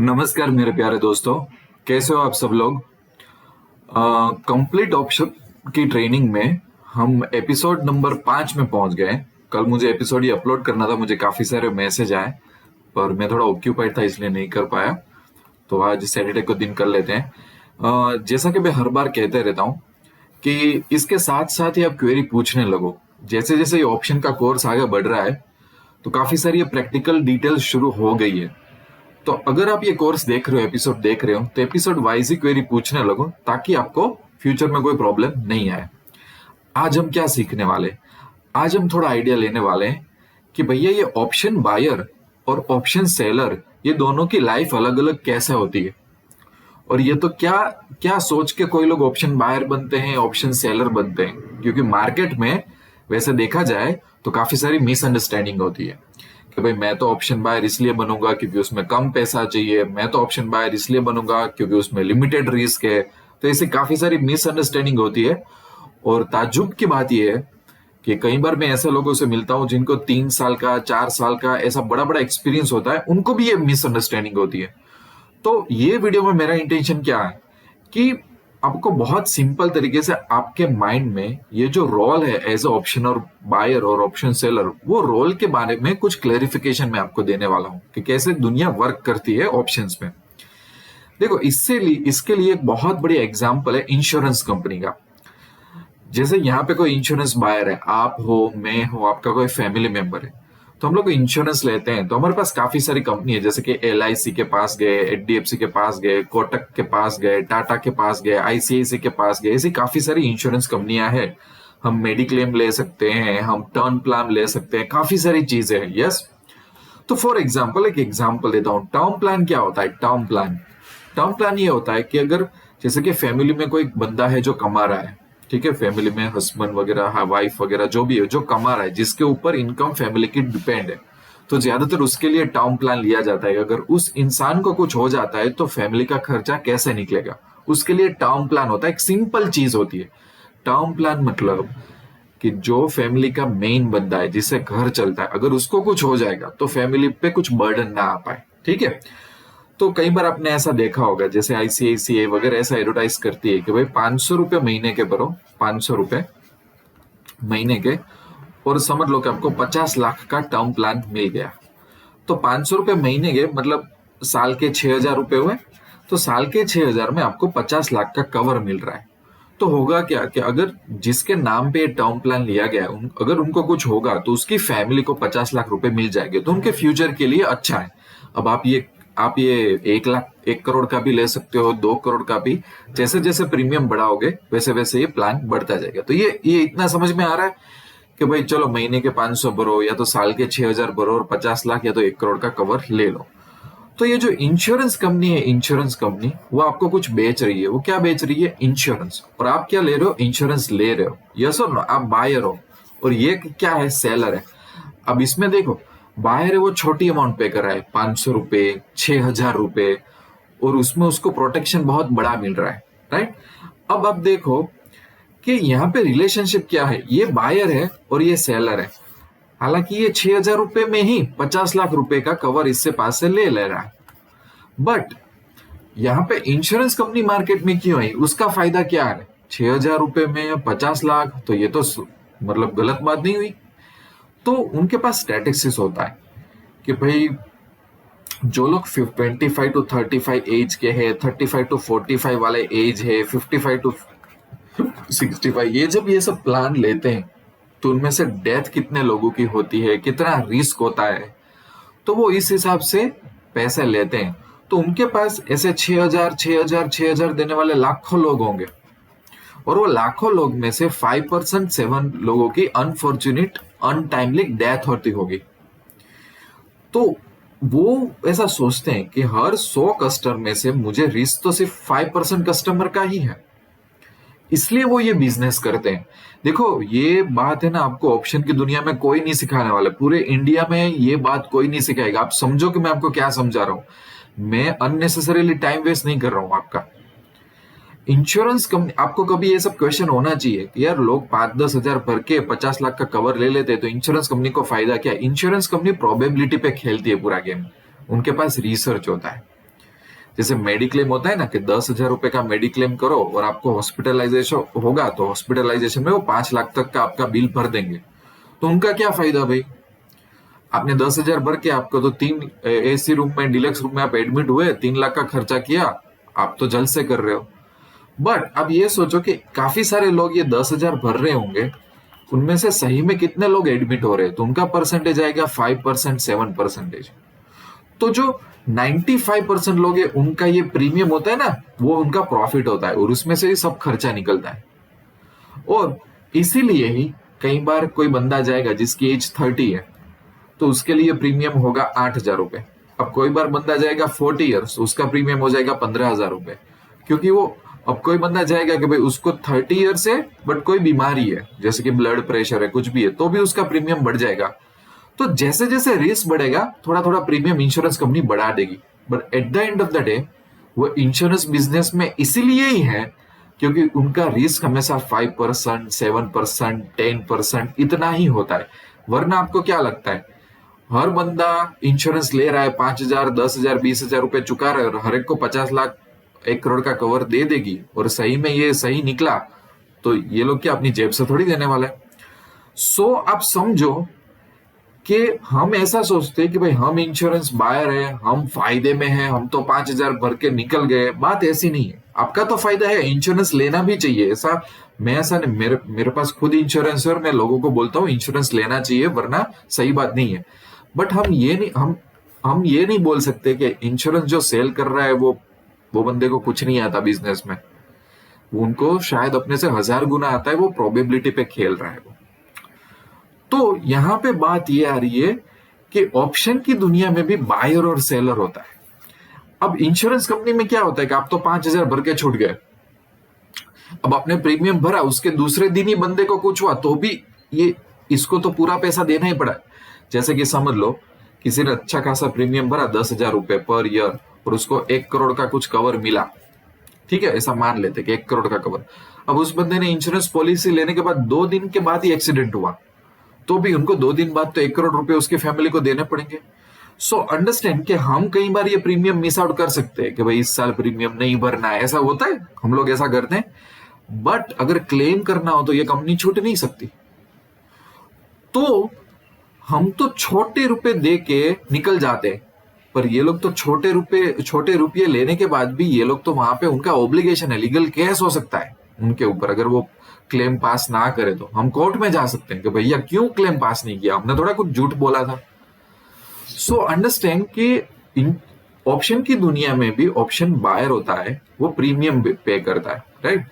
नमस्कार मेरे प्यारे दोस्तों। कैसे हो आप सब लोग। कंप्लीट ऑप्शन की ट्रेनिंग में हम एपिसोड नंबर 5 में पहुंच गए। कल मुझे एपिसोड ये अपलोड करना था, मुझे काफी सारे मैसेज आए पर मैं थोड़ा ऑक्यूपाइड था इसलिए नहीं कर पाया। तो आज सैटरडे को दिन कर लेते हैं। जैसा कि मैं हर बार कहते रहता हूँ कि इसके साथ साथ ही आप क्वेरी पूछने लगो। जैसे जैसे ये ऑप्शन का कोर्स आगे बढ़ रहा है तो काफी सारी ये प्रैक्टिकल डिटेल्स शुरू हो गई है। तो अगर आप ये कोर्स देख रहे हो, एपिसोड देख रहे हो, तो एपिसोड वाइज ही क्वेरी पूछने लगो ताकि आपको फ्यूचर में कोई प्रॉब्लम नहीं आए। आज हम क्या सीखने वाले, आज हम थोड़ा आइडिया लेने वाले हैं कि भैया ये ऑप्शन बायर और ऑप्शन सेलर ये दोनों की लाइफ अलग अलग कैसे होती है। और ये तो क्या क्या सोच के कोई लोग ऑप्शन बायर बनते हैं, ऑप्शन सेलर बनते हैं, क्योंकि मार्केट में वैसे देखा जाए तो काफी सारी मिसअंडरस्टैंडिंग होती है कि भाई मैं तो ऑप्शन बायर इसलिए बनूंगा क्योंकि उसमें कम पैसा चाहिए, मैं तो ऑप्शन बायर इसलिए बनूंगा क्योंकि उसमें लिमिटेड रिस्क है। तो ऐसी काफी सारी मिसअंडरस्टैंडिंग होती है। और ताज्जुब की बात यह है कि कई बार मैं ऐसे लोगों से मिलता हूं जिनको 3 साल का 4 साल का ऐसा बड़ा बड़ा एक्सपीरियंस होता है, उनको भी ये मिसअंडरस्टैंडिंग होती है। तो ये वीडियो में मेरा इंटेंशन क्या है कि आपको बहुत सिंपल तरीके से आपके माइंड में ये जो रोल है एज ए ऑप्शन और बायर और ऑप्शन सेलर, वो रोल के बारे में कुछ क्लेरिफिकेशन मैं आपको देने वाला हूं कि कैसे दुनिया वर्क करती है ऑप्शंस में। देखो, इसके लिए एक बहुत बड़ी एग्जांपल है इंश्योरेंस कंपनी का। जैसे यहाँ पे कोई इंश्योरेंस बायर है, आप हो, मैं हो, आपका कोई फैमिली मेंबर है, तो हम लोग इंश्योरेंस लेते हैं तो हमारे पास काफी सारी कंपनी है। जैसे कि LIC के पास गए, HDFC के पास गए, कोटक के पास गए, टाटा के पास गए, ICICI के पास गए, ऐसी काफी सारी इंश्योरेंस कंपनियां हैं। हम मेडिक्लेम ले सकते हैं, हम टर्म प्लान ले सकते हैं, काफी सारी चीजें हैं। यस, तो फॉर एग्जाम्पल एक एग्जाम्पल देता हूँ। टर्म प्लान क्या होता है? टर्म प्लान ये होता है कि अगर जैसे कि फैमिली में कोई बंदा है जो कमा रहा है, ठीक है, फैमिली में हस्बैंड वगैरह, वाइफ वगैरह जो भी है जो कमा रहा है, जिसके ऊपर इनकम फैमिली की डिपेंड है, तो ज्यादातर उसके लिए टर्म प्लान लिया जाता है। अगर उस इंसान को कुछ हो जाता है तो फैमिली का खर्चा कैसे निकलेगा, उसके लिए टर्म प्लान होता है। एक सिंपल चीज होती है टर्म प्लान। मतलब कि जो फैमिली का मेन बंदा है, जिससे घर चलता है, अगर उसको कुछ हो जाएगा तो फैमिली पे कुछ बर्डन ना आ पाए। ठीक है, तो कई बार आपने ऐसा देखा होगा, जैसे ICICI वगैरह ऐसा एडवर्टाइज करती है कि भाई 500 रुपये महीने के भरो, 500 रुपये महीने के, और समझ लो कि आपको 50 लाख का टर्म प्लान मिल गया। तो 500 रुपये महीने के मतलब साल के 6,000 रुपये हुए। तो साल के 6,000 में आपको 50 लाख का कवर मिल रहा है। तो होगा क्या कि अगर जिसके नाम पे टर्म प्लान लिया गया है, अगर उनको कुछ होगा तो उसकी फैमिली को 50 लाख रुपए मिल जाएंगे, तो उनके फ्यूचर के लिए अच्छा है। अब आप ये 1 लाख, 1 करोड़ का भी ले सकते हो, 2 करोड़ का भी। जैसे जैसे प्रीमियम बढ़ाओगे वैसे वैसे ये प्लान बढ़ता जाएगा। तो ये इतना समझ में आ रहा है कि भाई चलो महीने के 500 भरो, या तो साल के 6,000 भरो और 50 लाख या तो 1 करोड़ का कवर ले लो। तो ये जो इंश्योरेंस कंपनी है, इंश्योरेंस कंपनी वो आपको कुछ बेच रही है। वो क्या बेच रही है? इंश्योरेंस। और आप क्या ले रहे हो? इंश्योरेंस ले रहे हो। यस और नो? आप बायर हो और ये क्या है? सेलर है। अब इसमें देखो, बायर है वो छोटी अमाउंट पे कर रहा है, 500 रुपए, 6,000 रुपए, और उसमें उसको प्रोटेक्शन बहुत बड़ा मिल रहा है। राइट? अब आप देखो कि यहाँ पे रिलेशनशिप क्या है। ये बायर है और ये सेलर है। हालांकि ये 6,000 रुपए में ही 50 लाख रुपए का कवर इससे पास से ले रहा है, बट यहाँ पे इंश्योरेंस कंपनी मार्केट में क्यों आई? उसका फायदा क्या है? 6,000 रुपए में 50 लाख, तो ये तो मतलब गलत बात नहीं हुई। तो उनके पास स्टैटिस्टिक्स होता है कि भाई जो लोग 25 टू 35 एज के हैं, 35 टू 45 वाले एज है, 55 टू 65, ये जब ये सब प्लान लेते हैं तो उनमें से डेथ कितने लोगों की होती है, कितना रिस्क होता है, तो वो इस हिसाब से पैसे लेते हैं। तो उनके पास ऐसे 6,000 6,000 6,000 देने वाले लाखों लोग होंगे, और वो लाखों लोग में से 5% 7 लोगों की अनफॉर्चुनेट अनटाइमली डेथ होती होगी। तो वो ऐसा सोचते हैं कि हर 100 कस्टमर में से मुझे रिस्क तो सिर्फ 5% कस्टमर का ही है, इसलिए वो ये बिजनेस करते हैं। देखो, ये बात है ना, आपको ऑप्शन की दुनिया में कोई नहीं सिखाने वाला। पूरे इंडिया में ये बात कोई नहीं सिखाएगा। आप समझो कि मैं आपको क्या समझा रहा हूं। मैं अननेसेसरीली टाइम वेस्ट नहीं कर रहा हूं आपका। इंश्योरेंस कंपनी, आपको कभी ये सब क्वेश्चन होना चाहिए कि यार लोग 5-10 हजार भर के 50 लाख का कवर ले लेते हैं, तो इंश्योरेंस कंपनी को फायदा क्या है? इंश्योरेंस कंपनी प्रोबेबिलिटी पे खेलती है पूरा गेम। उनके पास रिसर्च होता है। जैसे मेडिक्लेम होता है ना कि 10,000 रुपए का मेडिक्लेम करो और आपको हॉस्पिटलाइजेशन होगा तो हॉस्पिटलाइजेशन में वो 5 लाख तक का आपका बिल भर देंगे। तो उनका क्या फायदा भाई? आपने 10,000 भर के आपको तो 3 AC रूम में, डिलक्स रूम में आप एडमिट हुए, 3 लाख का खर्चा किया, आप तो जल्द से कर रहे हो। बट अब ये सोचो कि काफी सारे लोग ये 10,000 भर रहे होंगे, उनमें से सही में कितने लोग एडमिट हो रहे हैं, तो उनका परसेंटेज आएगा 5%, 7%। तो जो 95% लोग हैं उनका ये प्रीमियम होता है ना, वो उनका प्रॉफिट होता है और उसमें से ही सब खर्चा निकलता है। और इसीलिए ही कई बार कोई बंदा जाएगा जिसकी एज 30 है, तो उसके लिए प्रीमियम होगा 8,000 रुपए। अब कोई बार बंदा जाएगा 40 ईयर्स, उसका प्रीमियम हो जाएगा 15,000 रुपए। क्योंकि वो, अब कोई बंदा जाएगा कि भाई उसको 30 ईयर्स है बट कोई बीमारी है, जैसे कि ब्लड प्रेशर है, कुछ भी है, तो भी उसका प्रीमियम बढ़ जाएगा। तो जैसे जैसे रिस्क बढ़ेगा, थोड़ा थोड़ा प्रीमियम इंश्योरेंस कंपनी बढ़ा देगी। But at the end of the day वो इंश्योरेंस बिजनेस में इसीलिए ही है क्योंकि उनका रिस्क हमेशा 5%, 7%, 10% इतना ही होता है। वरना आपको क्या लगता है, हर बंदा इंश्योरेंस ले रहा है, 5,000, 10,000, 20,000 रुपए चुका रहा है और हर एक को 50 लाख, 1 करोड़ का कवर दे देगी और सही में ये सही निकला, तो ये लोग क्या अपनी जेब से थोड़ी देने वाले हैं। सो आप समझो कि हम ऐसा सोचते हैं कि भाई हम इंश्योरेंस बायर है, हम फायदे में हैं, हम तो 5,000 भर के निकल गए। बात ऐसी नहीं है, आपका तो फायदा है, इंश्योरेंस लेना भी चाहिए। ऐसा नहीं, मेरे पास खुद इंश्योरेंस है और मैं लोगों को बोलता हूँ इंश्योरेंस लेना चाहिए, वरना सही बात नहीं है। बट हम ये नहीं बोल सकते कि इंश्योरेंस जो सेल कर रहा है वो बंदे को कुछ नहीं आता बिजनेस में। उनको शायद अपने से 1,000 गुना आता है, वो प्रोबेबिलिटी पे खेल रहा है वो। तो यहां पे बात ये आ रही है कि ऑप्शन की दुनिया में भी बायर और सेलर होता है। अब इंश्योरेंस कंपनी में क्या होता है कि आप तो 5,000 भर के छूट गए, अब आपने प्रीमियम भरा, उसके दूसरे दिन ही बंदे को कुछ हुआ तो भी ये इसको तो पूरा पैसा देना ही पड़ा। जैसे कि समझ लो किसी ने अच्छा खासा प्रीमियम भरा 10,000 रुपए पर ईयर और उसको 1 करोड़ का कुछ कवर मिला, ठीक है, ऐसा मान लेते कि 1 करोड़ का कवर। अब उस बंदे ने इंश्योरेंस पॉलिसी लेने के बाद 2 दिन के बाद ही एक्सीडेंट हुआ, तो भी उनको 2 दिन बाद तो 1 करोड़ रुपए उसकी फैमिली को देने पड़ेंगे। सो अंडरस्टैंड कि हम कई बार ये प्रीमियम मिस आउट कर सकते हैं कि भाई इस साल प्रीमियम नहीं भरना है, ऐसा होता है, हम लोग ऐसा करते हैं। बट अगर क्लेम करना हो तो ये कंपनी छूट नहीं सकती। तो हम तो छोटे रुपए दे के निकल जाते हैं, पर ये लोग तो छोटे रुपये लेने के बाद भी ये लोग तो वहां पे उनका ऑब्लिगेशन है, लीगल केस हो सकता है उनके ऊपर। अगर वो क्लेम पास ना करे तो हम कोर्ट में जा सकते हैं कि भैया क्यों क्लेम पास नहीं किया, हमने थोड़ा कुछ झूठ बोला था। सो अंडरस्टैंड कि ऑप्शन की दुनिया में भी ऑप्शन बायर होता है, वो प्रीमियम पे करता है, राइट,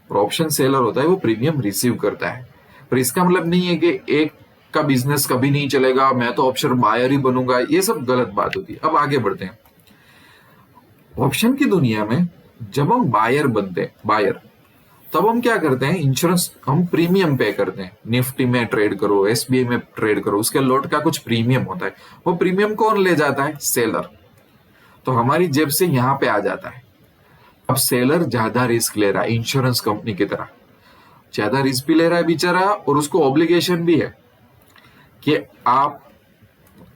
और ऑप्शन सेलर होता है, वो प्रीमियम रिसीव करता है। पर इसका मतलब नहीं है कि एक का बिजनेस कभी नहीं चलेगा, मैं तो ऑप्शन बायर ही बनूंगा, ये सब गलत बात होती है। अब आगे बढ़ते हैं। ऑप्शन की दुनिया में जब हम बायर बनते हैं, बायर, तब हम क्या करते हैं, इंश्योरेंस हम प्रीमियम पे करते हैं। निफ्टी में ट्रेड करो, एसबीआई में ट्रेड करो, उसके लॉट का कुछ प्रीमियम होता है। वो प्रीमियम कौन ले जाता है? सेलर। तो हमारी जेब से यहां पे आ जाता है। अब सेलर ज्यादा रिस्क ले रहा है, इंश्योरेंस कंपनी की तरह ज्यादा रिस्क भी ले रहा है बेचारा, और उसको ऑब्लिगेशन भी है कि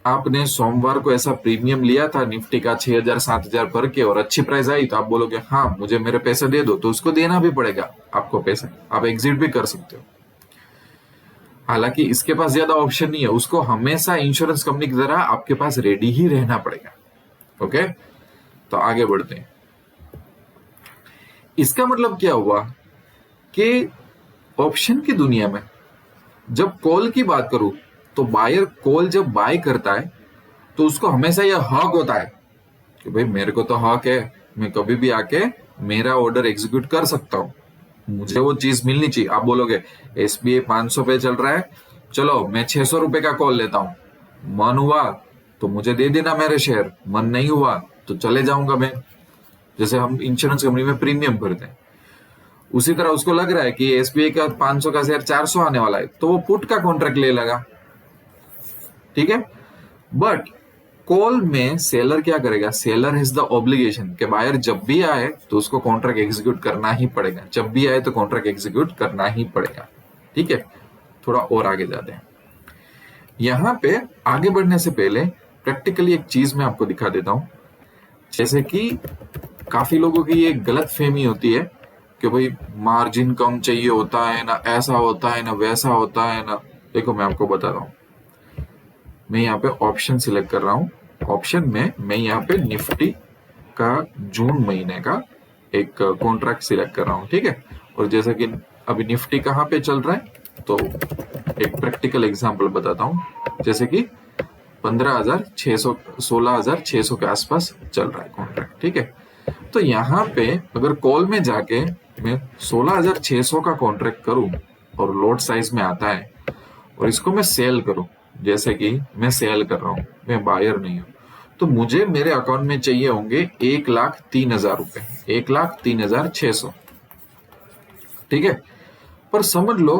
आपने सोमवार को ऐसा प्रीमियम लिया था निफ्टी का 6,000 7,000 भर के और अच्छी प्राइस आई, तो आप बोलोगे हाँ मुझे मेरे पैसे दे दो, तो उसको देना भी पड़ेगा आपको पैसे, आप एग्जिट भी कर सकते हो। हालांकि इसके पास ज्यादा ऑप्शन नहीं है, उसको हमेशा इंश्योरेंस कंपनी की तरह आपके पास रेडी ही रहना पड़ेगा। ओके, तो आगे बढ़ते हैं। इसका मतलब क्या हुआ कि ऑप्शन की दुनिया में जब कॉल की बात करूं, तो बायर कॉल जब बाय करता है तो उसको हमेशा यह हक होता है कि भाई मेरे को तो हक है, मैं कभी भी आके मेरा ऑर्डर एग्जीक्यूट कर सकता हूं, मुझे वो चीज मिलनी चाहिए। आप बोलोगे एसबीआई 500 पे चल रहा है, चलो मैं 600 रुपए का कॉल लेता हूं, मन हुआ तो मुझे दे देना मेरे शेयर, मन नहीं हुआ तो चले जाऊंगा मैं। जैसे हम इंश्योरेंस कंपनी में प्रीमियम भरते हैं, उसी तरह उसको लग रहा है कि एसबीआई का 500 का शेयर 400 आने वाला है, तो वो पुट का कॉन्ट्रैक्ट ले लगा, ठीक है। बट कॉल में सेलर क्या करेगा? सेलर हैज द ऑब्लिगेशन कि बायर जब भी आए तो उसको कॉन्ट्रैक्ट एग्जीक्यूट करना ही पड़ेगा, जब भी आए तो कॉन्ट्रैक्ट एग्जीक्यूट करना ही पड़ेगा, ठीक है। थोड़ा और आगे जाते हैं। यहां पे आगे बढ़ने से पहले प्रैक्टिकली एक चीज मैं आपको दिखा देता हूं। जैसे कि काफी लोगों की ये गलत फहमी होती है कि भाई मार्जिन कम चाहिए होता है ना, ऐसा होता है ना, वैसा होता है ना। देखो मैं आपको बता रहा हूँ, मैं यहाँ पे ऑप्शन सिलेक्ट कर रहा हूँ। ऑप्शन में मैं यहाँ पे निफ्टी का जून महीने का एक कॉन्ट्रैक्ट सिलेक्ट कर रहा हूँ, ठीक है। और जैसा कि अभी निफ्टी कहाँ पे चल रहा है, तो एक प्रैक्टिकल एग्जांपल बताता हूँ। जैसे कि 15,600 16,600 के आसपास चल रहा है कॉन्ट्रैक्ट, ठीक है। तो यहाँ पे अगर कॉल में जाके मैं 16,600 का कॉन्ट्रैक्ट करूं और लोड साइज में आता है और इसको मैं सेल करूं, जैसे कि मैं सेल कर रहा हूं, मैं बायर नहीं हूं, तो मुझे मेरे अकाउंट में चाहिए होंगे 1,03,000 रुपए, 1,03,600, ठीक है। पर समझ लो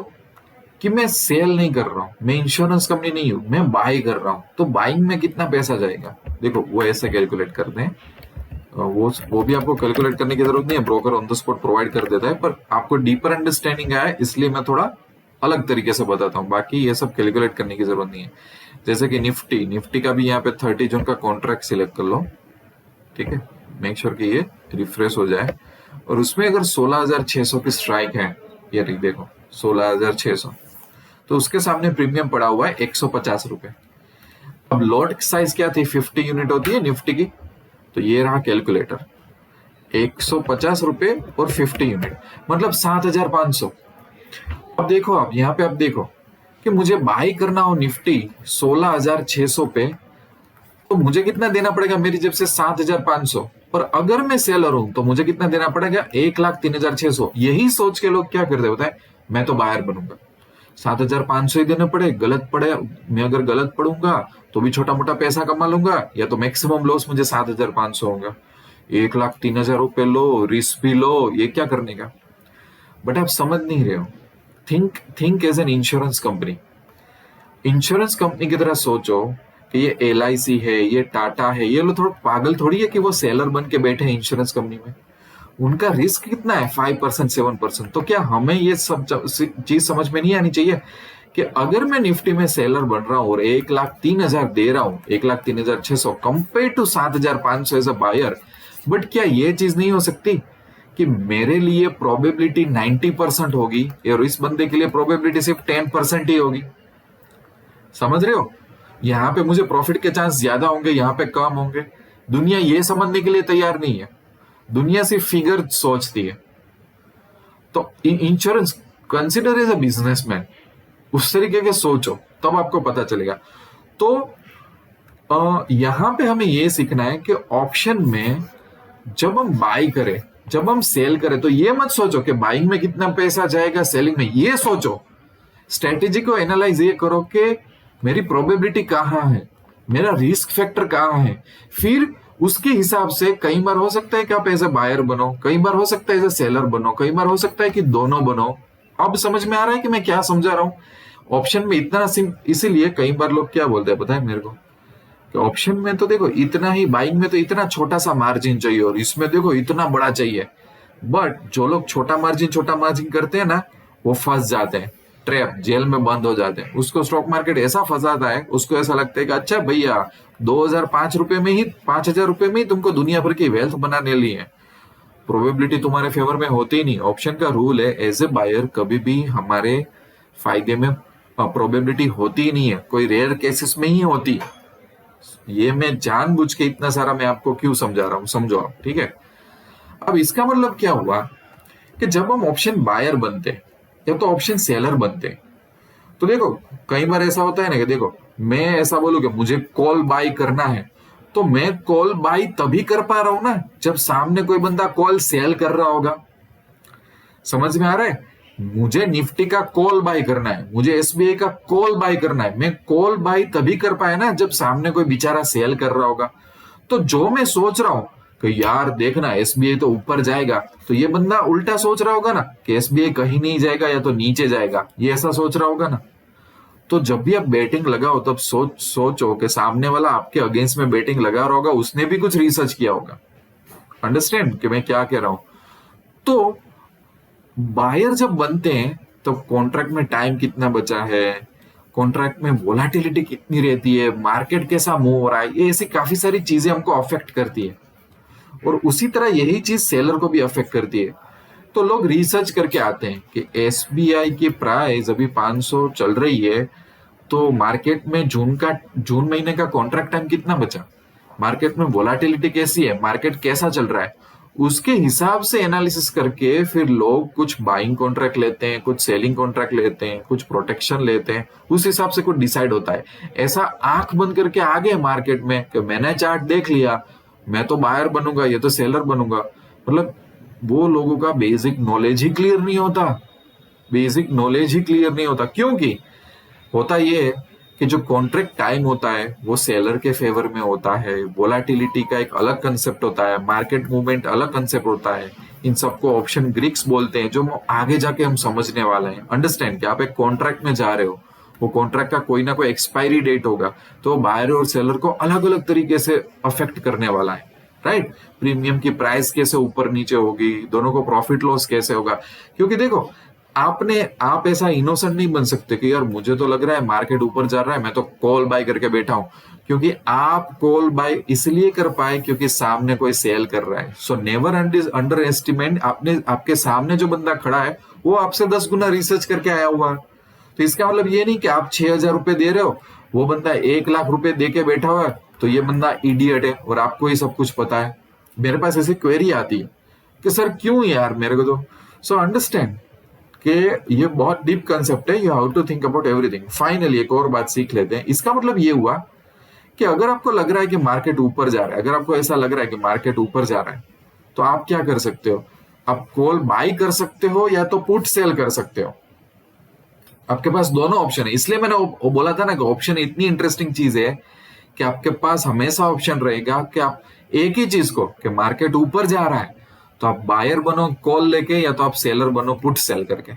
कि मैं सेल नहीं कर रहा हूं, मैं इंश्योरेंस कंपनी नहीं हूं, मैं बाय कर रहा हूं। तो बाइंग में कितना पैसा जाएगा, देखो वो ऐसे कैलकुलेट करते हैं। वो भी आपको कैलकुलेट करने की जरूरत नहीं है, broker on the spot provide कर देता है, पर आपको डीपर अंडरस्टैंडिंग आया इसलिए मैं थोड़ा अलग तरीके से बताता हूँ। बाकी ये सब कैलकुलेट करने की जरूरत नहीं है। जैसे कि निफ्टी का भी यहाँ पे 30 जून का कॉन्ट्रैक्ट सिलेक्ट कर लो, ठीक है। मेक श्योर कि ये रिफ्रेश हो जाए और उसमें अगर 16,600 की स्ट्राइक है, ये देखो 16,600, तो उसके सामने प्रीमियम पड़ा हुआ है 150 रुपए। अब लॉट साइज क्या थी, 50 यूनिट होती है निफ्टी की, तो ये रहा कैलकुलेटर, 150 रुपए और 50 यूनिट मतलब 7,500। अब देखो, आप यहाँ पे आप देखो कि मुझे बाई करना हो निफ्टी 16,600 पे, तो मुझे कितना देना पड़ेगा, मेरी जेब से 7,500। पर अगर मैं सेलर हूं तो मुझे कितना देना पड़ेगा, 1,03,600। यही सोच के लोग क्या करते होता है, मैं तो बायर बनूंगा, 7,500 ही देने पड़े, गलत पड़े, मैं अगर गलत पड़ूंगा तो भी छोटा मोटा पैसा कमा लूंगा, या तो मैक्सिमम लॉस मुझे 7,500 होगा। 1,03,000 रुपए लो, रिस्क भी लो, ये क्या करने का। बट आप समझ नहीं रहे हो। Think as an insurance company. Insurance company की तरह सोचो कि ये LIC है, ये टाटा है, ये लोग थोड़ा पागल थोड़ी है कि वो सेलर बन के बैठे हैं इंश्योरेंस कंपनी में। उनका रिस्क कितना है, 5% 7%। तो क्या हमें ये सब चीज समझ में नहीं आनी चाहिए कि अगर मैं निफ्टी में सेलर बन रहा हूं और 1,03,000 दे रहा हूं, 1,03,600 compare to 7,500 as a buyer, but क्या ये चीज नहीं हो सकती कि मेरे लिए प्रोबेबिलिटी 90% होगी और इस बंदे के लिए प्रोबेबिलिटी सिर्फ 10% ही होगी। समझ रहे हो, यहाँ पे मुझे प्रॉफिट के चांस ज्यादा होंगे, यहाँ पे कम होंगे। दुनिया ये समझने के लिए तैयार नहीं है, दुनिया सिर्फ फिगर सोचती है। तो insurance consider as a businessman, उस तरीके के सोचो, तब आपको पता चलेगा। तो यहां पे हमें ये सीखना है कि ऑप्शन में जब हम बाई करें, जब हम सेल करें, तो ये मत सोचो कि बाइंग में कितना पैसा जाएगा, सेलिंग में, ये सोचो, स्ट्रेटेजी को एनालाइज ये करो कि मेरी प्रोबेबिलिटी कहाँ है, मेरा रिस्क फैक्टर कहाँ है। फिर उसके हिसाब से कई बार हो सकता है कि आप एज ए बायर बनो, कई बार हो सकता है एज ए सेलर बनो, कई बार हो सकता है कि दोनों बनो। अब समझ में आ रहा है कि मैं क्या समझा रहा हूं। ऑप्शन में इतना इसीलिए कई बार लोग क्या बोलते हैं पता है मेरे को, कि ऑप्शन में तो देखो इतना ही, बाइंग में तो इतना छोटा सा मार्जिन चाहिए और इसमें देखो इतना बड़ा चाहिए। बट जो लोग छोटा मार्जिन करते हैं ना, वो फंस जाते हैं, ट्रैप, जेल में बंद हो जाते हैं। उसको स्टॉक मार्केट ऐसा फंसाता है, उसको ऐसा लगता है कि अच्छा भैया 2,005 रुपए में ही, 5,000 रुपए में ही तुमको दुनिया भर की वेल्थ बनाने ली है। प्रोबेबिलिटी तुम्हारे फेवर में होती ही नहीं। ऑप्शन का रूल है, एज ए बायर कभी भी हमारे फायदे में प्रोबेबिलिटी होती ही नहीं है, कोई रेयर केसेस में ही होती है। ये मैं जानबूझ के इतना सारा मैं आपको क्यों समझा रहा हूं, समझो आप, ठीक है। अब इसका मतलब क्या हुआ कि जब हम ऑप्शन बायर बनते या तो ऑप्शन सेलर बनते, तो देखो कई बार ऐसा होता है ना कि देखो मैं ऐसा बोलूं कि मुझे कॉल बाय करना है, तो मैं कॉल बाय तभी कर पा रहा हूं ना जब सामने कोई बंदा कॉल सेल कर रहा होगा। समझ में आ रहा है, मुझे निफ्टी का कॉल बाय करना है, मुझे SBI का कॉल बाय करना है, मैं कॉल बाय तभी कर पाया ना जब सामने कोई बेचारा सेल कर रहा होगा। तो जो मैं सोच रहा हूं कि यार देखना SBI तो ऊपर जाएगा, तो ये बंदा उल्टा सोच रहा होगा ना कि SBI कहीं नहीं जाएगा या तो नीचे जाएगा, ये ऐसा सोच रहा होगा ना। तो जब भी आप बैटिंग लगाओ तब सोचो कि सामने वाला आपके अगेंस्ट में बैटिंग लगा रहा होगा, उसने भी कुछ रिसर्च किया होगा। अंडरस्टैंड कि मैं क्या कह रहा हूं। तो बायर जब बनते हैं तो कॉन्ट्रैक्ट में टाइम कितना बचा है, कॉन्ट्रैक्ट में वोलाटिलिटी कितनी रहती है, मार्केट कैसा मूव हो रहा है, ये ऐसी काफी सारी चीजें हमको अफेक्ट करती है। और उसी तरह यही चीज सेलर को भी अफेक्ट करती है। तो लोग रिसर्च करके आते हैं कि एसबीआई की प्राइस अभी 500 चल रही है, तो मार्केट में जून महीने का कॉन्ट्रैक्ट टाइम कितना बचा, मार्केट में वोलाटिलिटी कैसी है, मार्केट कैसा चल रहा है, उसके हिसाब से एनालिसिस करके फिर लोग कुछ बाइंग कॉन्ट्रैक्ट लेते हैं, कुछ सेलिंग कॉन्ट्रैक्ट लेते हैं, कुछ प्रोटेक्शन लेते हैं, उस हिसाब से कुछ डिसाइड होता है। ऐसा आंख बंद करके आ गए मार्केट में कि मैंने चार्ट देख लिया, मैं तो बायर बनूंगा, ये तो सेलर बनूंगा, मतलब वो लोगों का बेसिक नॉलेज ही क्लियर नहीं होता। बेसिक नॉलेज ही क्लियर नहीं होता, क्योंकि होता ये है कि जो कॉन्ट्रैक्ट टाइम होता है वो सेलर के फेवर में होता है, वोलाटिलिटी का एक अलग कंसेप्ट होता है, मार्केट मूवमेंट अलग कंसेप्ट होता है। इन सबको ऑप्शन ग्रीक्स बोलते हैं, जो आगे जाके हम समझने वाले हैं। अंडरस्टैंड कि आप एक कॉन्ट्रैक्ट में जा रहे हो, वो कॉन्ट्रैक्ट का कोई ना कोई एक्सपायरी डेट होगा, तो बायर और सेलर को अलग अलग तरीके से अफेक्ट करने वाला है, राइट। प्रीमियम की प्राइस कैसे ऊपर नीचे होगी, दोनों को प्रॉफिट लॉस कैसे होगा, क्योंकि देखो आप ऐसा इनोसेंट नहीं बन सकते कि यार मुझे तो लग रहा है मार्केट ऊपर जा रहा है, मैं तो कॉल बाय करके बैठा हूं, क्योंकि आप कॉल बाय इसलिए कर पाए क्योंकि सामने कोई सेल कर रहा है। सो नेवर अंडर एस्टिमेट, आपके सामने जो बंदा खड़ा है वो आपसे 10 गुना रिसर्च करके आया हुआ है। तो इसका मतलब ये नहीं कि आप 6,000 रुपए दे रहे हो, वो बंदा 1,00,000 रुपए दे के बैठा हुआ है, तो ये बंदा इडियट है और आपको ही सब कुछ पता है। मेरे पास ऐसी क्वेरी आती है कि सर क्यों यार मेरे को तो। सो अंडरस्टैंड कि ये बहुत डीप कंसेप्ट है, you have to think about everything. Finally एक और बात सीख लेते हैं। इसका मतलब ये हुआ कि अगर आपको लग रहा है कि मार्केट ऊपर जा रहा है, अगर आपको ऐसा लग रहा है कि मार्केट ऊपर जा रहा है, तो आप क्या कर सकते हो, आप कॉल बाय कर सकते हो या तो पुट सेल कर सकते हो। आपके पास दोनों ऑप्शन है, इसलिए मैंने वो बोला था ना कि ऑप्शन इतनी इंटरेस्टिंग चीज है कि आपके पास हमेशा ऑप्शन रहेगा कि आप एक ही चीज को, कि मार्केट ऊपर जा रहा है तो आप बायर बनो कॉल लेके, या तो आप सेलर बनो पुट सेल करके।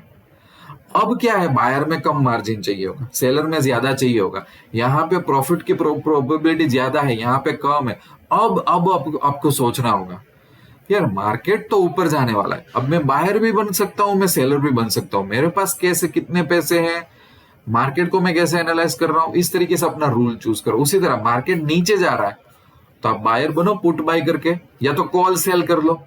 अब क्या है, बायर में कम मार्जिन चाहिए होगा, सेलर में ज्यादा चाहिए होगा, यहाँ पे प्रॉफिट की प्रोबेबिलिटी ज्यादा है, यहाँ पे कम है। अब आपको सोचना होगा यार मार्केट तो ऊपर जाने वाला है, अब मैं बायर भी बन सकता हूं, मैं सेलर भी बन सकता हूं, मेरे पास कैसे कितने पैसे हैं, मार्केट को मैं कैसे एनालाइज कर रहा हूं, इस तरीके से अपना रूल चूज करो। उसी तरह मार्केट नीचे जा रहा है तो आप बायर बनो पुट बाय करके, या तो कॉल सेल कर लो,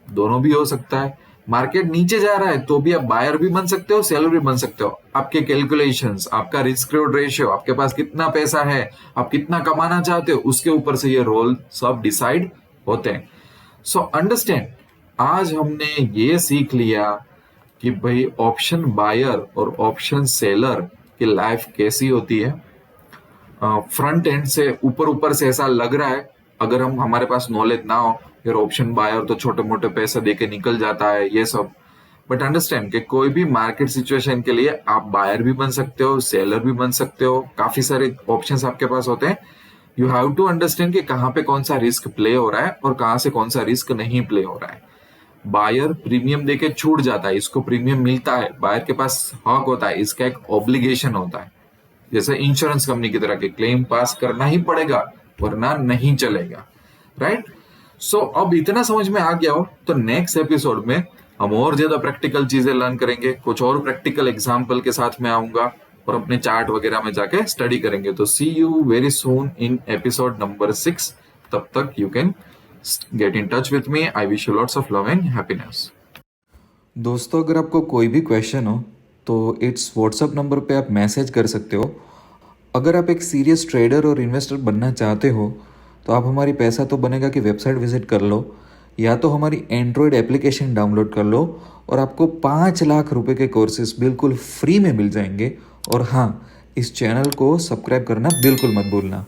दोनों भी हो सकता है। मार्केट नीचे जा रहा है तो भी आप बायर भी बन सकते हो, सेलर भी बन सकते हो। आपके कैलकुलेशंस, आपका रिस्क रिवॉर्ड रेशियो, आपके पास कितना पैसा है, आप कितना कमाना चाहते हो, उसके ऊपर से ये रोल सब डिसाइड होते हैं। सो अंडरस्टैंड, आज हमने ये सीख लिया कि भाई ऑप्शन बायर और ऑप्शन सेलर की लाइफ कैसी होती है। फ्रंट एंड से ऊपर ऊपर से ऐसा लग रहा है, अगर हमारे पास नॉलेज ना हो, फिर ऑप्शन बायर तो छोटे मोटे पैसे देके निकल जाता है ये सब। बट अंडरस्टैंड कि कोई भी मार्केट सिचुएशन के लिए आप बायर भी बन सकते हो, सेलर भी बन सकते हो, काफी सारे ऑप्शंस आपके पास होते हैं। यू हैव टू अंडरस्टैंड कि कहाँ पे कौन सा रिस्क प्ले हो रहा है और कहाँ से कौन सा रिस्क नहीं प्ले हो रहा है। बायर प्रीमियम देके छूट जाता है, इसको प्रीमियम मिलता है, बायर के पास हक होता है, इसका एक ऑब्लिगेशन होता है, जैसे इंश्योरेंस कंपनी की तरह के क्लेम पास करना ही पड़ेगा वरना नहीं चलेगा, राइट। सो अब इतना समझ में आ गया हो तो नेक्स्ट एपिसोड में हम और ज्यादा प्रैक्टिकल चीजें लर्न करेंगे, कुछ और प्रैक्टिकल एग्जाम्पल के साथ में आऊंगा और अपने चार्ट वगैरह में जाके स्टडी करेंगे। तो see you very soon in episode number 6। तब तक you can get in touch with me. I wish you lots of love and happiness. दोस्तों, अगर आपको कोई भी क्वेश्चन हो तो इट्स व्हाट्सएप नंबर पे आप मैसेज कर सकते हो। अगर आप एक सीरियस ट्रेडर और इन्वेस्टर बनना चाहते हो तो आप हमारी पैसा तो बनेगा की वेबसाइट विजिट कर लो, या तो हमारी एंड्रॉयड एप्लीकेशन डाउनलोड कर लो और आपको 5 लाख रुपए के कोर्सेज बिल्कुल फ्री में मिल जाएंगे। और हाँ, इस चैनल को सब्सक्राइब करना बिल्कुल मत भूलना।